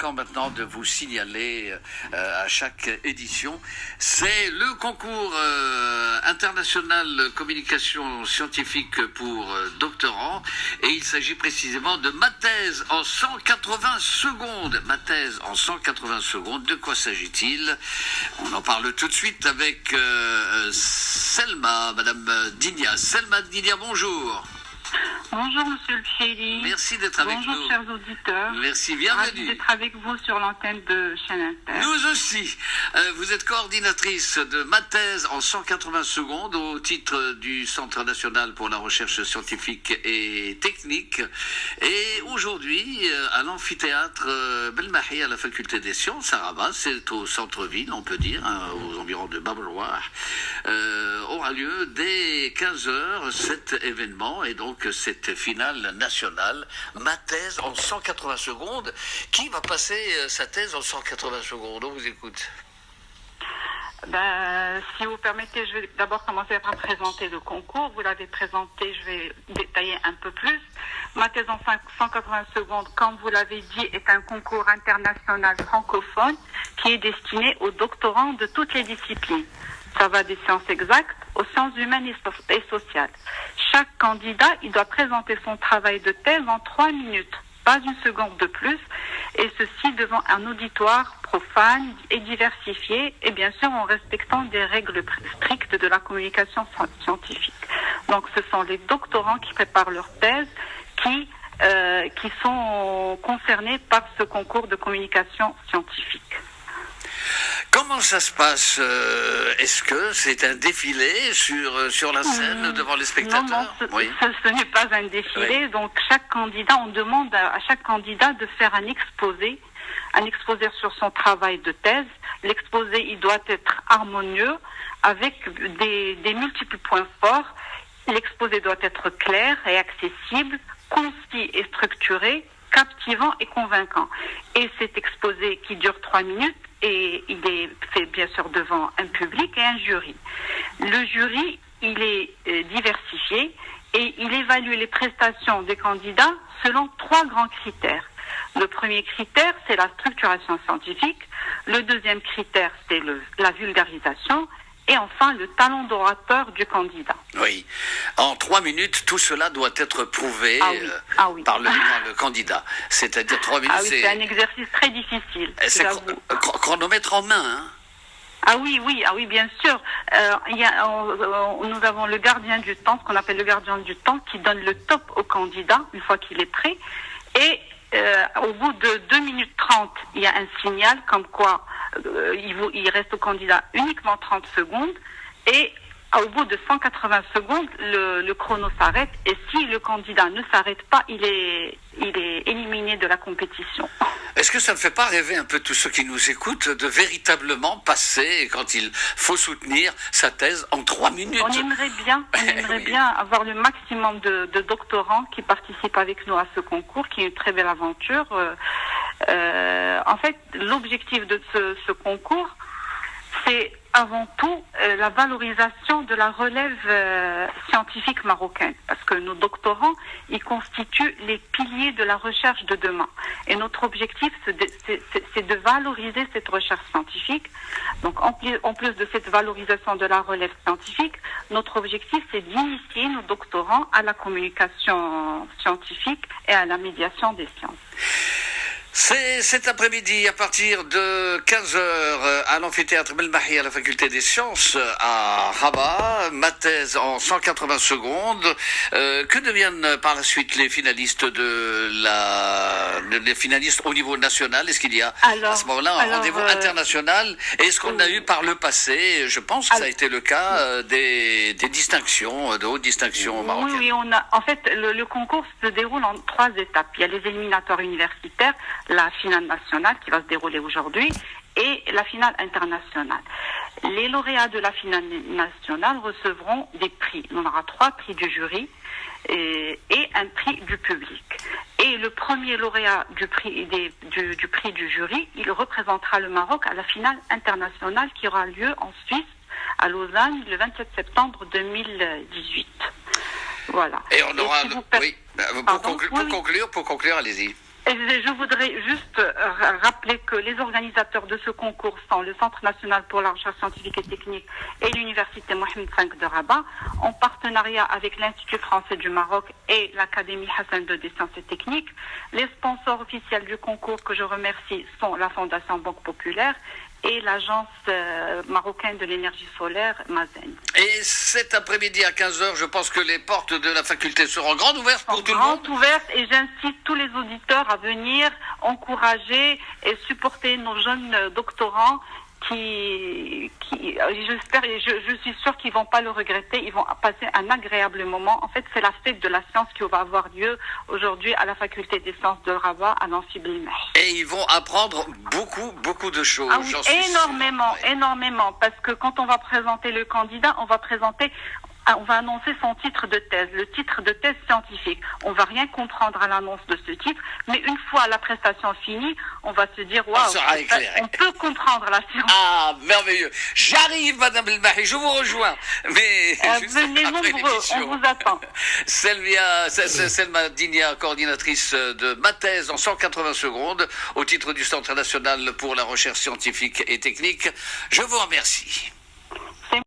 fréquent maintenant de vous signaler à chaque édition. C'est le concours international communication scientifique pour doctorants et il s'agit précisément de ma thèse en 180 secondes. Ma thèse en 180 secondes, de quoi s'agit-il? On en parle tout de suite avec Selma, Madame Dinia. Selma Dinia, bonjour. Bonjour Monsieur le Chéri. Merci d'être avec nous. Bonjour chers auditeurs. Merci, bienvenue. Ravi d'être avec vous sur l'antenne de chaîne Inter. Nous aussi. Vous êtes coordinatrice de ma thèse en 180 secondes au titre du Centre national pour la recherche scientifique et technique. Et aujourd'hui, à l'amphithéâtre Belmahi à la faculté des sciences à Rabat, c'est au centre-ville, on peut dire, aux environs de Bab el-Oued, aura lieu dès 15h cet événement et donc cette finale nationale, ma thèse en 180 secondes. Qui va passer sa thèse en 180 secondes? On vous écoute. Si vous permettez, je vais d'abord commencer par présenter le concours. Vous l'avez présenté, je vais détailler un peu plus. Ma thèse en 180 secondes, comme vous l'avez dit, est un concours international francophone qui est destiné aux doctorants de toutes les disciplines. Ça va des sciences exactes aux sciences humaines et sociales. Chaque candidat, il doit présenter son travail de thèse en 3 minutes, pas une seconde de plus, et ceci devant un auditoire profane et diversifié, et bien sûr en respectant des règles strictes de la communication scientifique. Donc ce sont les doctorants qui préparent leur thèse qui sont concernés par ce concours de communication scientifique. Comment ça se passe? Est-ce que c'est un défilé sur la scène devant les spectateurs? Non, oui. ce n'est pas un défilé. Oui. Donc chaque candidat, on demande à chaque candidat de faire un exposé sur son travail de thèse. L'exposé, il doit être harmonieux avec des multiples points forts. L'exposé doit être clair et accessible, concis et structuré, captivant et convaincant. Et cet exposé qui dure 3 minutes, et il est fait bien sûr devant un public et un jury. Le jury, il est diversifié et il évalue les prestations des candidats selon 3 grands critères. Le premier critère, c'est la structuration scientifique. Le deuxième critère, c'est la vulgarisation. Et enfin, le talent d'orateur du candidat. Oui. En 3 minutes, tout cela doit être prouvé par le candidat. C'est-à-dire 3 minutes, c'est un exercice très difficile. C'est chronomètre en main, hein? Oui, bien sûr. Nous avons le gardien du temps, ce qu'on appelle le gardien du temps, qui donne le top au candidat, une fois qu'il est prêt. Et au bout de 2 minutes 30, il y a un signal comme quoi il reste au candidat uniquement 30 secondes et au bout de 180 secondes, le chrono s'arrête et si le candidat ne s'arrête pas, il est éliminé de la compétition. Est-ce que ça ne fait pas rêver un peu tous ceux qui nous écoutent de véritablement passer, quand il faut soutenir sa thèse, en 3 minutes? On aimerait bien avoir le maximum de doctorants qui participent avec nous à ce concours, qui est une très belle aventure. En fait, l'objectif de ce concours, c'est avant tout la valorisation de la relève scientifique marocaine. Parce que nos doctorants, ils constituent les piliers de la recherche de demain. Et notre objectif, c'est de valoriser cette recherche scientifique. Donc, en plus de cette valorisation de la relève scientifique, notre objectif, c'est d'initier nos doctorants à la communication scientifique et à la médiation des sciences. C'est cet après-midi à partir de 15h à l'amphithéâtre Belmahi à la faculté des sciences à Rabat, ma thèse en 180 secondes. Que deviennent par la suite les finalistes les finalistes au niveau national? Est-ce qu'il y a à ce moment-là un rendez-vous international? Est-ce qu'on a eu par le passé, je pense que ça a été le cas, des distinctions, de hautes distinctions marocaines? Oui, en fait, le concours se déroule en 3 étapes. Il y a les éliminatoires universitaires, la finale nationale qui va se dérouler aujourd'hui et la finale internationale. Les lauréats de la finale nationale recevront des prix. On aura 3 prix du jury et un prix du public. Et le premier lauréat du prix du jury, il représentera le Maroc à la finale internationale qui aura lieu en Suisse, à Lausanne, le 27 septembre 2018. Voilà. Et on aura... Pour conclure, allez-y. Je voudrais juste rappeler les organisateurs de ce concours sont le Centre national pour la recherche scientifique et technique et l'Université Mohamed V de Rabat, en partenariat avec l'Institut français du Maroc et l'Académie Hassan II des sciences et techniques. Les sponsors officiels du concours que je remercie sont la Fondation Banque Populaire et l'Agence marocaine de l'énergie solaire, Mazen. Et cet après-midi à 15h, je pense que les portes de la faculté seront grandes ouvertes pour tout le monde. Grandes ouvertes, et j'incite tous les auditeurs à venir encourager et supporter nos jeunes doctorants j'espère et je suis sûre qu'ils vont pas le regretter, ils vont passer un agréable moment. En fait, c'est la fête de la science qui va avoir lieu aujourd'hui à la faculté des sciences de Rabat à Nancy Bilmeh. Et ils vont apprendre beaucoup de choses. Ah oui, énormément, parce que quand on va présenter le candidat, on va annoncer son titre de thèse, le titre de thèse scientifique. On va rien comprendre à l'annonce de ce titre, mais une fois la prestation finie, on va se dire waouh, on peut comprendre la science. Ah, merveilleux. J'arrive, Madame Belmahi, je vous rejoins. Mais venez nombreux, on vous attend. Selma Dinia, coordinatrice de ma thèse en 180 secondes, au titre du Centre national pour la recherche scientifique et technique. Je vous remercie.